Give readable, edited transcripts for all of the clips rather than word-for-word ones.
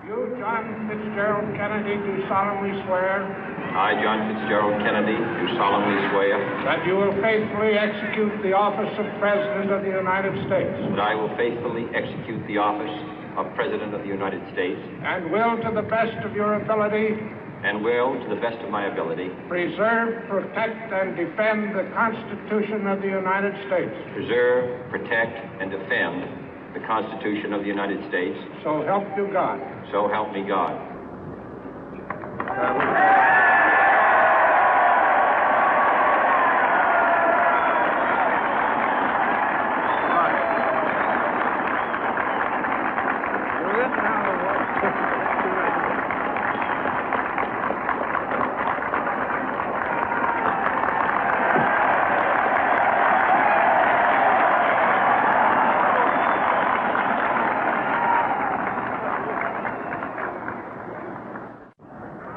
You, John Fitzgerald Kennedy, do solemnly swear. I, John Fitzgerald Kennedy, do solemnly swear. That you will faithfully execute the office of President of the United States. That I will faithfully execute the office of President of the United States. And will, to the best of your ability. And will, to the best of my ability. Preserve, protect, and defend the Constitution of the United States. Preserve, protect, and defend the Constitution of the United States. So help you God. So help me God.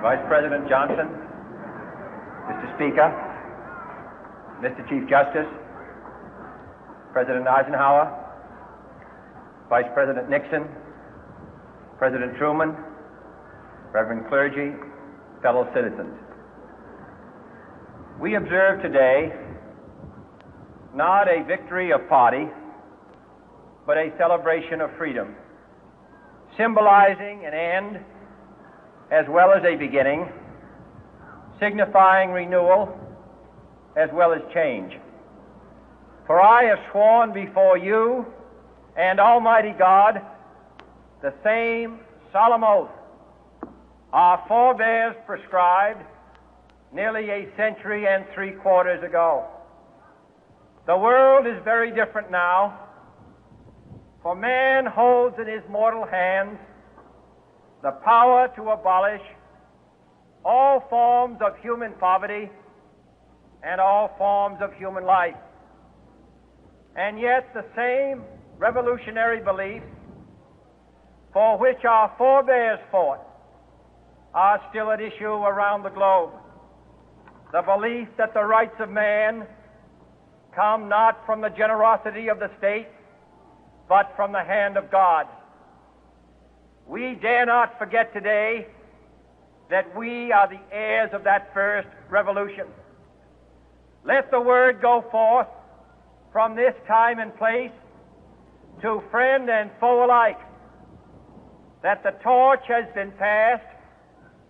Vice President Johnson, Mr. Speaker, Mr. Chief Justice, President Eisenhower, Vice President Nixon, President Truman, Reverend clergy, fellow citizens. We observe today not a victory of party, but a celebration of freedom, symbolizing an end as well as a beginning, signifying renewal as well as change. For I have sworn before you and Almighty God the same solemn oath our forebears prescribed nearly a century and 3/4 ago. The world is very different now, for man holds in his mortal hands the power to abolish all forms of human poverty and all forms of human life. And yet the same revolutionary beliefs for which our forebears fought are still at issue around the globe. The belief that the rights of man come not from the generosity of the state, but from the hand of God. We dare not forget today that we are the heirs of that first revolution. Let the word go forth from this time and place to friend and foe alike that the torch has been passed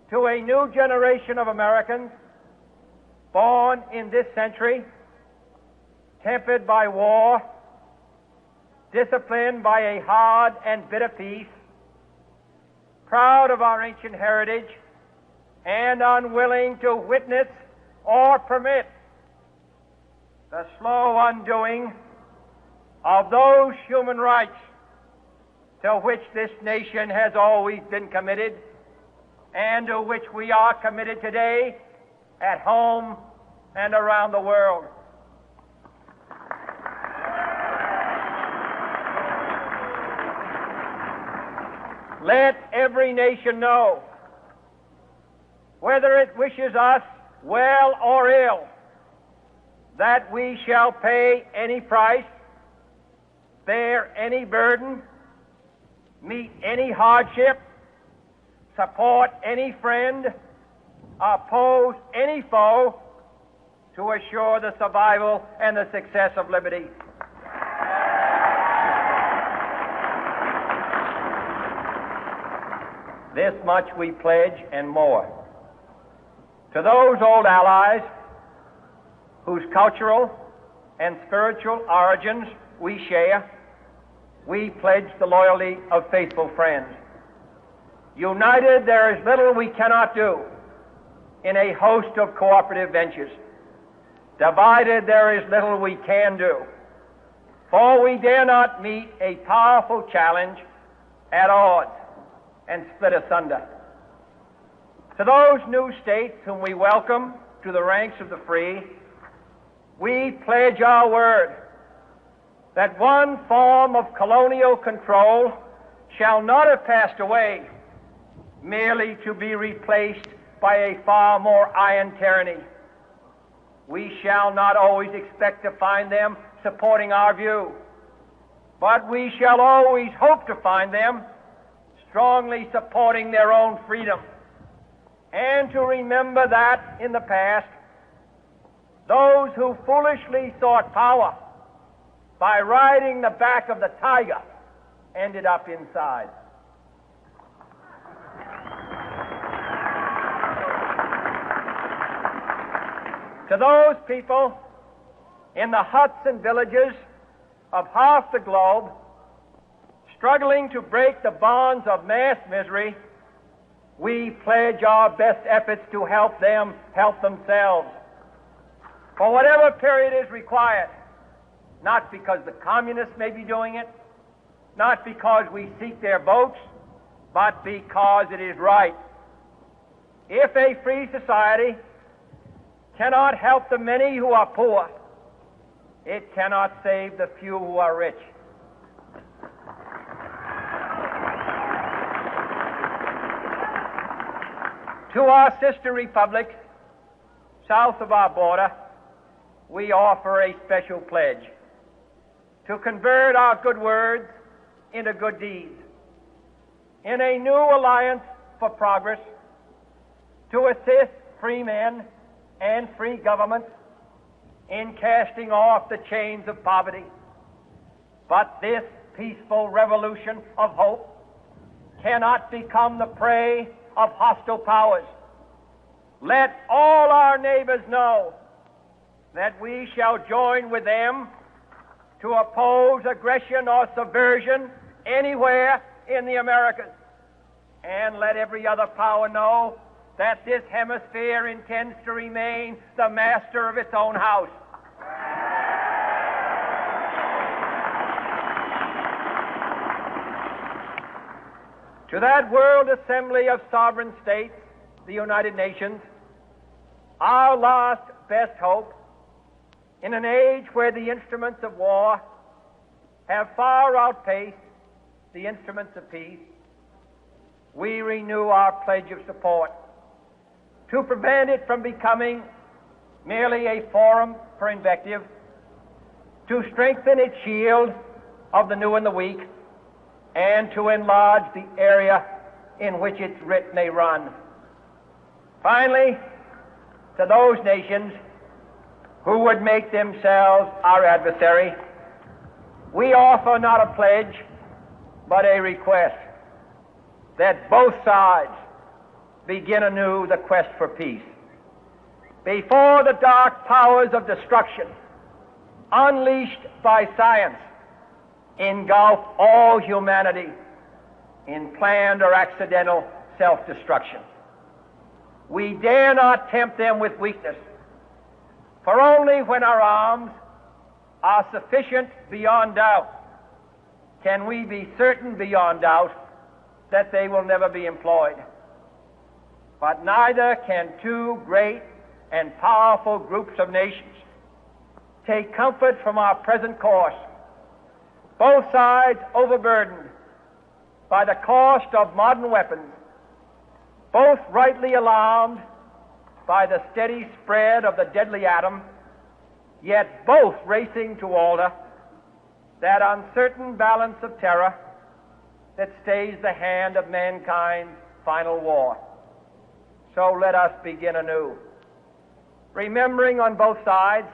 to a new generation of Americans born in this century, tempered by war, disciplined by a hard and bitter peace, proud of our ancient heritage, and unwilling to witness or permit the slow undoing of those human rights to which this nation has always been committed and to which we are committed today at home and around the world. Let every nation know, whether it wishes us well or ill, that we shall pay any price, bear any burden, meet any hardship, support any friend, oppose any foe to assure the survival and the success of liberty. This much we pledge and more. To those old allies whose cultural and spiritual origins we share, we pledge the loyalty of faithful friends. United, there is little we cannot do in a host of cooperative ventures. Divided, there is little we can do, for we dare not meet a powerful challenge at odds and split asunder. To those new states whom we welcome to the ranks of the free, we pledge our word that one form of colonial control shall not have passed away merely to be replaced by a far more iron tyranny. We shall not always expect to find them supporting our view, but we shall always hope to find them strongly supporting their own freedom, and to remember that in the past, those who foolishly sought power by riding the back of the tiger ended up inside. To those people in the huts and villages of half the globe struggling to break the bonds of mass misery, we pledge our best efforts to help them help themselves for whatever period is required, not because the communists may be doing it, not because we seek their votes, but because it is right. If a free society cannot help the many who are poor, it cannot save the few who are rich. To our sister republics south of our border, we offer a special pledge to convert our good words into good deeds, in a new alliance for progress, to assist free men and free governments in casting off the chains of poverty. But this peaceful revolution of hope cannot become the prey of hostile powers. Let all our neighbors know that we shall join with them to oppose aggression or subversion anywhere in the Americas. And let every other power know that this hemisphere intends to remain the master of its own house. To that World Assembly of Sovereign States, the United Nations, our last best hope, in an age where the instruments of war have far outpaced the instruments of peace, we renew our pledge of support to prevent it from becoming merely a forum for invective, to strengthen its shield of the new and the weak, and to enlarge the area in which its writ may run. Finally, to those nations who would make themselves our adversary, we offer not a pledge, but a request that both sides begin anew the quest for peace. Before the dark powers of destruction, unleashed by science, engulf all humanity in planned or accidental self-destruction, we dare not tempt them with weakness, for only when our arms are sufficient beyond doubt can we be certain beyond doubt that they will never be employed. But neither can two great and powerful groups of nations take comfort from our present course, both sides overburdened by the cost of modern weapons, both rightly alarmed by the steady spread of the deadly atom, yet both racing to alter that uncertain balance of terror that stays the hand of mankind's final war. So let us begin anew, remembering on both sides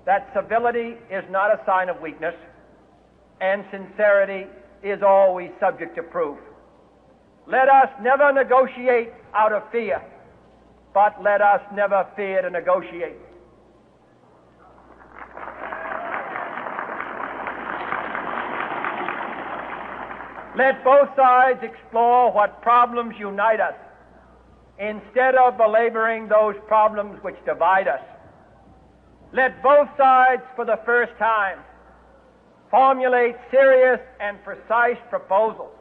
that civility is not a sign of weakness, and sincerity is always subject to proof. Let us never negotiate out of fear, but let us never fear to negotiate. Let both sides explore what problems unite us, instead of belaboring those problems which divide us. Let both sides, for the first time, formulate serious and precise proposals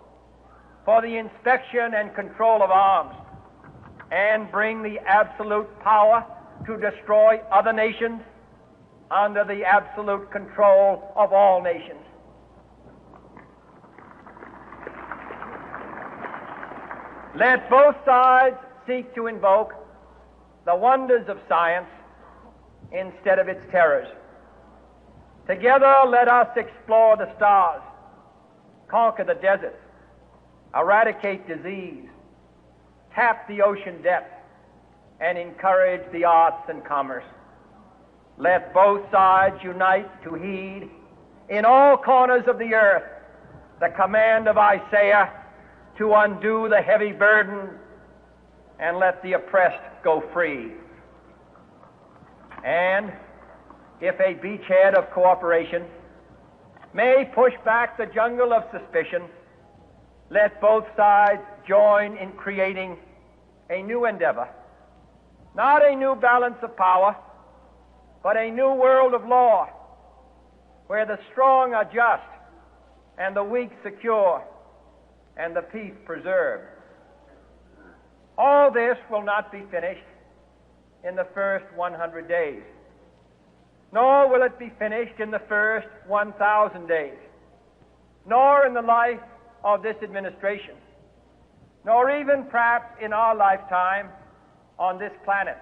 for the inspection and control of arms, and bring the absolute power to destroy other nations under the absolute control of all nations. Let both sides seek to invoke the wonders of science instead of its terrors. Together, let us explore the stars, conquer the deserts, eradicate disease, tap the ocean depth, and encourage the arts and commerce. Let both sides unite to heed in all corners of the earth the command of Isaiah to undo the heavy burden and let the oppressed go free. And if a beachhead of cooperation may push back the jungle of suspicion, let both sides join in creating a new endeavor, not a new balance of power, but a new world of law, where the strong are just and the weak secure and the peace preserved. All this will not be finished in the first 100 days, nor will it be finished in the first 1,000 days, nor in the life of this administration, nor even perhaps in our lifetime on this planet.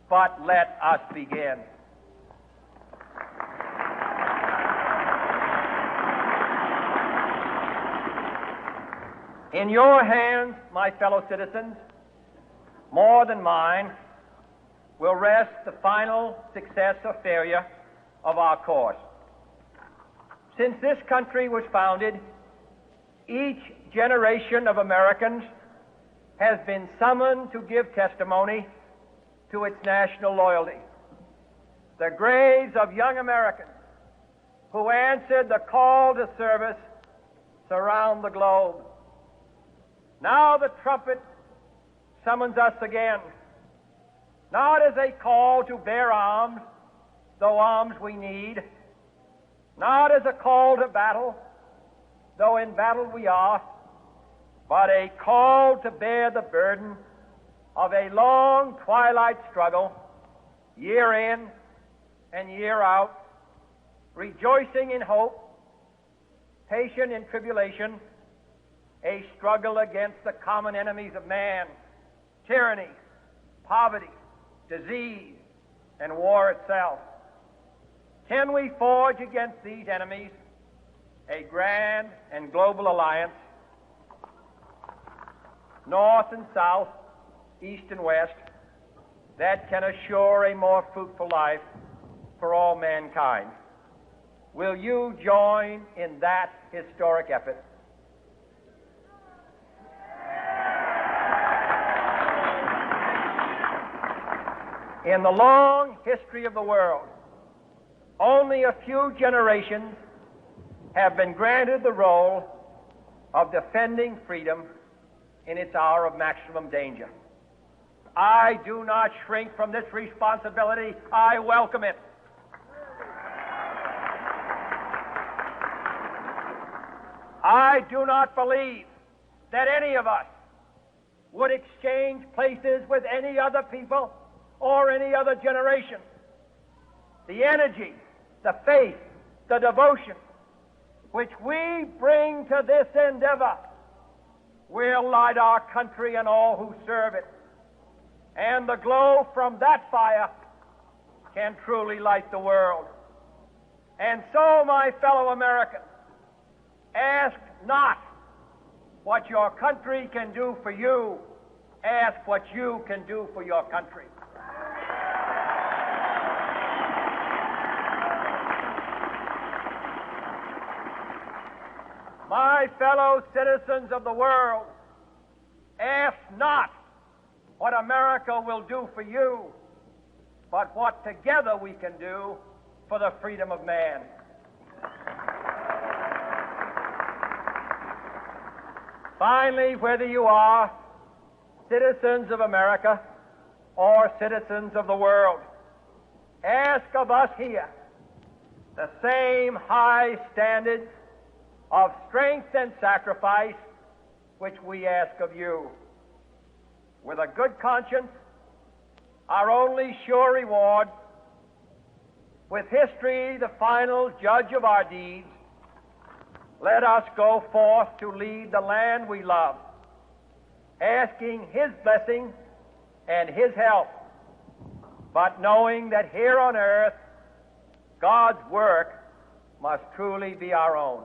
But let us begin. In your hands, my fellow citizens, more than mine, will rest the final success or failure of our course. Since this country was founded, each generation of Americans has been summoned to give testimony to its national loyalty. The graves of young Americans who answered the call to service surround the globe. Now the trumpet summons us again, not as a call to bear arms, though arms we need, not as a call to battle, though in battle we are, but a call to bear the burden of a long twilight struggle, year in and year out, rejoicing in hope, patient in tribulation, a struggle against the common enemies of man, tyranny, poverty, disease, and war itself. Can we forge against these enemies a grand and global alliance, north and south, east and west, that can assure a more fruitful life for all mankind? Will you join in that historic effort? In the long history of the world, only a few generations have been granted the role of defending freedom in its hour of maximum danger. I do not shrink from this responsibility. I welcome it. I do not believe that any of us would exchange places with any other people or any other generation. The energy, the faith, the devotion which we bring to this endeavor will light our country and all who serve it. And the glow from that fire can truly light the world. And so, my fellow Americans, ask not what your country can do for you. Ask what you can do for your country. My fellow citizens of the world, ask not what America will do for you, but what together we can do for the freedom of man. Finally, whether you are citizens of America or citizens of the world, ask of us here the same high standards of strength and sacrifice which we ask of you. With a good conscience, our only sure reward, with history the final judge of our deeds, let us go forth to lead the land we love, asking His blessing and His help, but knowing that here on earth God's work must truly be our own.